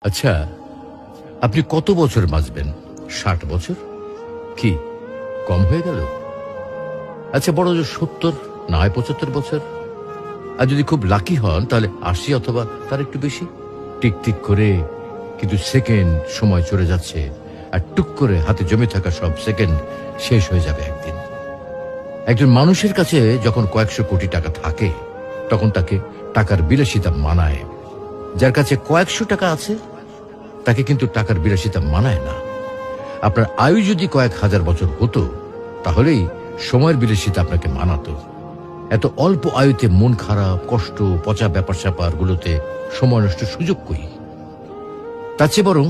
আচ্ছা, আপনি কত বছর বাঁচবেন? ৬০ বছর? কি কম হয়ে গেল? আচ্ছা, বড় জোর ৭০ না হয় ৭৫ বছর। আর যদি খুব লাকি হন তাহলে ৮০ অথবা তার একটু বেশি। টিক টিক করে কিন্তু সেকেন্ড সময় চলে যাচ্ছে, আর টুক করে হাতে জমে থাকা সব সেকেন্ড শেষ হয়ে যাবে একদিন। একজন মানুষের কাছে যখন কয়েকশো কোটি টাকা থাকে তখন তাকে টাকার বিলাসিতা মানায়। যার কাছে কয়েকশো টাকা আছে তাকে কিন্তু টাকার বিলাসিতা মানায় না। আপনার আয়ু যদি কয়েক হাজার বছর হতো তাহলেই সময়ের বিলাসিতা আপনাকে মানাতো। এত অল্প আয়ুতে মন খারাপ, কষ্ট, পচা ব্যাপার স্যাপার গুলোতে সময় নষ্ট সুযোগ কই? তার চেয়ে বরং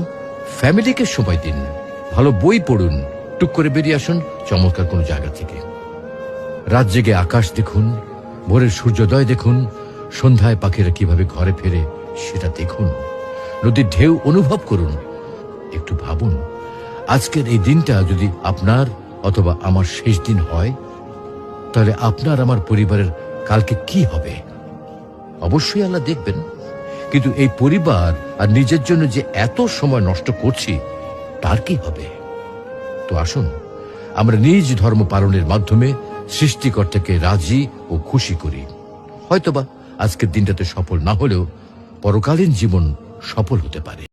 ফ্যামিলিকে সময় দিন, ভালো বই পড়ুন, টুক করে বেরিয়ে আসুন চমৎকার কোনো জায়গা থেকে। রাত জেগে আকাশ দেখুন, ভোরের সূর্যোদয় দেখুন, সন্ধ্যায় পাখিরা কিভাবে ঘরে ফেরে সেটা দেখুন, নদীর ঢেউ অনুভব করুন। একটু ভাবুন, আজকের এই দিনটা যদি আপনার অথবা আমার শেষ দিন হয় তাহলে আপনার আমার পরিবারের কালকে কি হবে? অবশ্যই আল্লাহ দেখবেন, কিন্তু এই পরিবার আর নিজের জন্য যে এত সময় নষ্ট করছি তার কি হবে? তো আসুন আমরা নিজ ধর্ম পালনের মাধ্যমে সৃষ্টিকর্তাকে রাজি ও খুশি করি। হয়তোবা আজকের দিনটাতে সফল না হলেও পরকালীন জীবন সফল হতে পারে।